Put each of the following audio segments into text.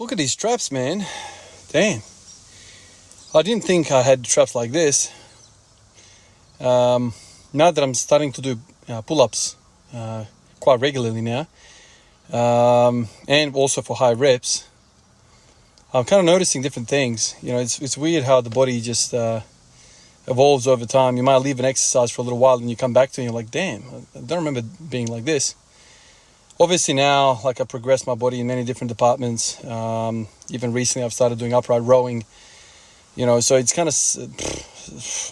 Look at these traps, man. Damn. I didn't think I had traps like this. Now that I'm starting to do pull-ups quite regularly now, and also for high reps, I'm kind of noticing different things. You know, it's weird how the body just evolves over time. You might leave an exercise for a little while and you come back to it and you're like, damn, I don't remember being like this. Obviously now, like, I progressed my body in many different departments. Even recently I've started doing upright rowing. You know, so it's kind of,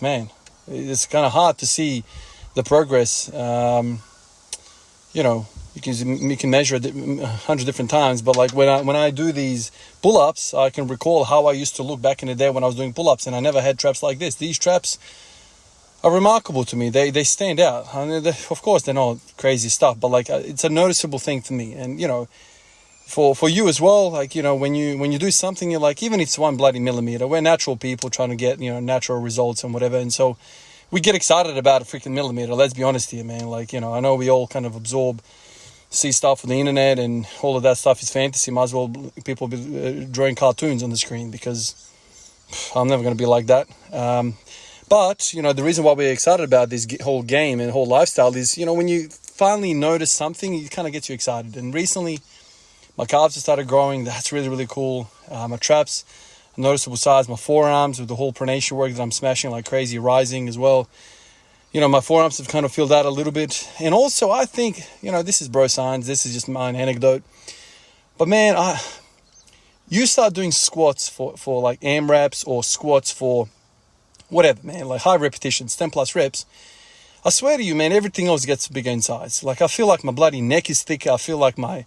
man, it's kind of hard to see the progress. You know, you can measure it 100 different times, but like when I do these pull-ups, I can recall how I used to look back in the day when I was doing pull-ups, and I never had traps like this. These traps are remarkable to me. They stand out. I mean, of course, they're not crazy stuff, but like it's a noticeable thing for me. And you know, for you as well, like, you know, when you do something, you're like, even if it's 1 bloody millimeter, we're natural people trying to get, you know, natural results and whatever, and so we get excited about a freaking millimeter. Let's be honest here, man. Like, you know, I know we all kind of see stuff on the internet, and all of that stuff is fantasy. Might as well people be drawing cartoons on the screen, because I'm never going to be like that. But, you know, the reason why we're excited about this whole game and whole lifestyle is, you know, when you finally notice something, it kind of gets you excited. And recently, my calves have started growing. That's really, really cool. My traps, a noticeable size. My forearms with the whole pronation work that I'm smashing like crazy, rising as well. You know, my forearms have kind of filled out a little bit. And also, I think, you know, this is bro science. This is just my anecdote. But, man, you start doing squats for like AMRAPs, or squats for whatever, man, like high repetitions, 10 plus reps. I swear to you, man, everything else gets bigger in size. Like, I feel like my bloody neck is thicker. I feel like my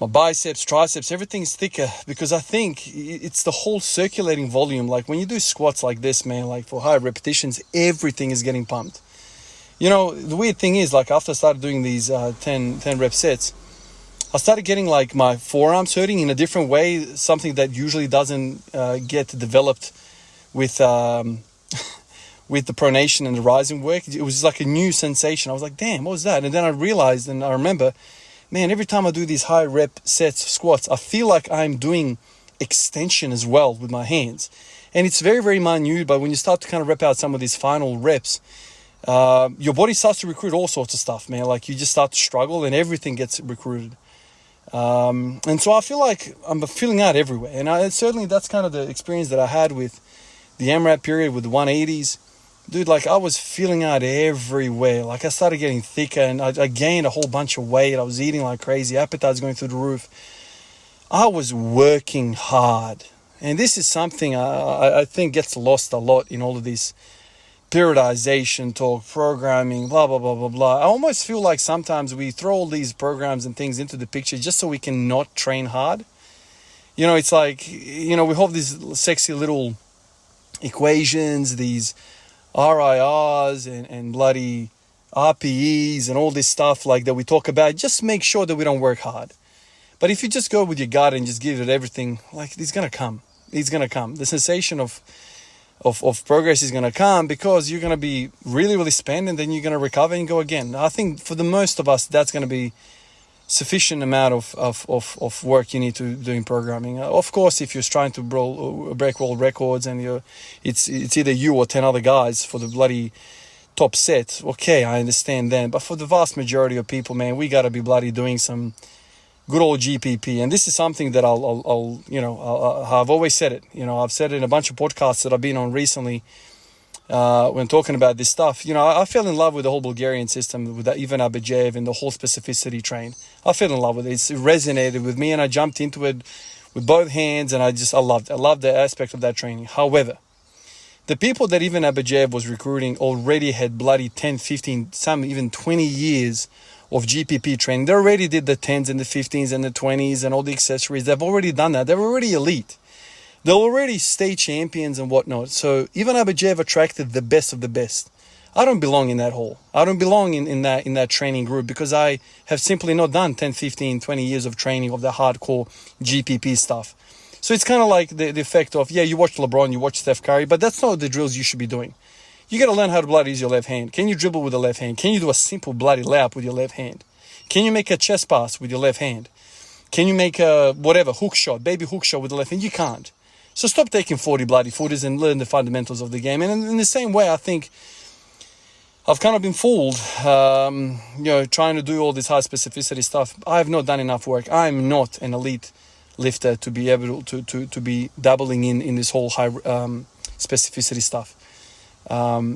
biceps, triceps, everything's thicker, because I think it's the whole circulating volume. Like, when you do squats like this, man, like for high repetitions, everything is getting pumped. You know, the weird thing is, like, after I started doing these 10 rep sets, I started getting like my forearms hurting in a different way, something that usually doesn't get developed with with the pronation and the rising work. It was just like a new sensation. I was like, damn, what was that? And then I realized, and I remember, man, every time I do these high rep sets of squats, I feel like I'm doing extension as well with my hands. And it's very, very minute, but when you start to kind of rep out some of these final reps, your body starts to recruit all sorts of stuff, man. Like, you just start to struggle and everything gets recruited. And so I feel like I'm filling out everywhere. And certainly that's kind of the experience that I had with the AMRAP period, with the 180s. Dude, like, I was filling out everywhere. Like, I started getting thicker, and I gained a whole bunch of weight. I was eating like crazy. Appetite's going through the roof. I was working hard. And this is something I think gets lost a lot in all of this periodization talk, programming, blah, blah, blah, blah, blah. I almost feel like sometimes we throw all these programs and things into the picture just so we can not train hard. You know, it's like, you know, we have these sexy little equations, these RIRs and bloody RPEs and all this stuff like that we talk about. Just make sure that we don't work hard. But if you just go with your gut and just give it everything, like, it's going to come. It's going to come. The sensation of progress is going to come, because you're going to be really, really spent, and then you're going to recover and go again. I think for the most of us, that's going to be sufficient amount of work you need to do in programming. Of course, if you're trying to break world records and it's either you or 10 other guys for the bloody top set, okay, I understand then. But for the vast majority of people, man, we got to be bloody doing some good old GPP. And this is something that I've always said it. You know, I've said it in a bunch of podcasts that I've been on recently. When talking about this stuff, you know, I fell in love with the whole Bulgarian system, with that Ivan Abajev and the whole specificity train. I fell in love with it. It resonated with me, and I jumped into it with both hands, and I loved it. I loved the aspect of that training. However, the people that Ivan Abajev was recruiting already had bloody 10, 15, some even 20 years of GPP training. They already did the 10s and the 15s and the 20s and all the accessories. They've already done that. They're already elite. They're already state champions and whatnot. So Ivan Abajev attracted the best of the best. I don't belong in that hall. I don't belong in that training group, because I have simply not done 10, 15, 20 years of training of the hardcore GPP stuff. So it's kind of like the effect of, yeah, you watch LeBron, you watch Steph Curry, but that's not the drills you should be doing. You got to learn how to bloody use your left hand. Can you dribble with the left hand? Can you do a simple bloody layup with your left hand? Can you make a chest pass with your left hand? Can you make a whatever hook shot, baby hook shot with the left hand? You can't. So stop taking 40 bloody footers and learn the fundamentals of the game. And in the same way, I think I've kind of been fooled, trying to do all this high specificity stuff. I have not done enough work. I'm not an elite lifter to be able to be dabbling in this whole high specificity stuff.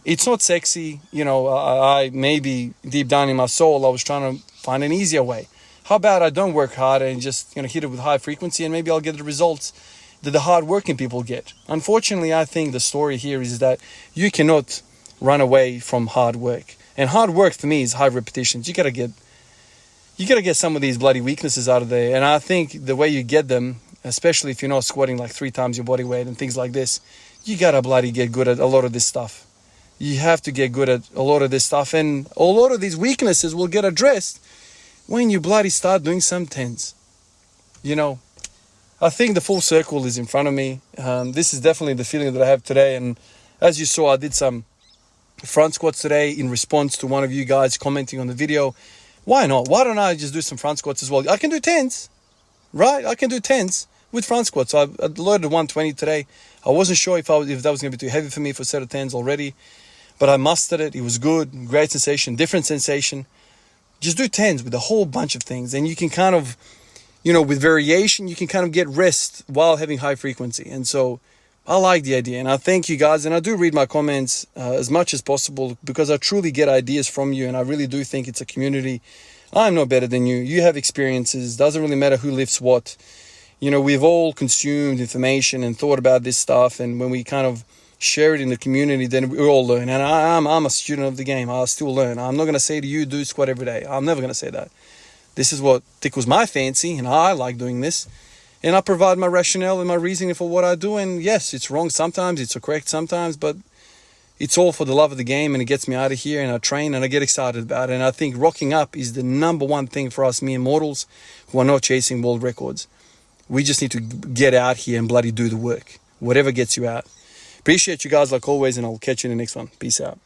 It's not sexy. I maybe deep down in my soul, I was trying to find an easier way. How about I don't work hard and just hit it with high frequency, and maybe I'll get the results that the hard-working people get. Unfortunately, I think the story here is that you cannot run away from hard work. And hard work for me is high repetitions. You gotta get some of these bloody weaknesses out of there. And I think the way you get them, especially if you're not squatting like 3 times your body weight and things like this, you gotta bloody get good at a lot of this stuff. You have to get good at a lot of this stuff, and a lot of these weaknesses will get addressed when you bloody start doing some tens. I think the full circle is in front of me. This is definitely the feeling that I have today. And as you saw, I did some front squats today in response to one of you guys commenting on the video. Why not? Why don't I just do some front squats as well? I can do tens, right? I can do tens with front squats. So I loaded 120 today. I wasn't sure if that was going to be too heavy for me for a set of tens already, but I mastered it. It was good, great sensation, different sensation. Just do tens with a whole bunch of things, and you can kind of, with variation, you can kind of get rest while having high frequency. And so I like the idea, and I thank you guys, and I do read my comments as much as possible because I truly get ideas from you, and I really do think it's a community. I'm not better than you. You have experiences. Doesn't really matter who lifts what. We've all consumed information and thought about this stuff, and when we kind of share it in the community, then we all learn. And I'm a student of the game. I still learn. I'm not going to say to you, do squat every day. I'm never going to say that. This is what tickles my fancy, and I like doing this. And I provide my rationale and my reasoning for what I do. And yes, it's wrong sometimes, it's correct sometimes, but it's all for the love of the game, and it gets me out of here, and I train, and I get excited about it. And I think rocking up is the number one thing for us mere mortals who are not chasing world records. We just need to get out here and bloody do the work, whatever gets you out. Appreciate you guys like always, and I'll catch you in the next one. Peace out.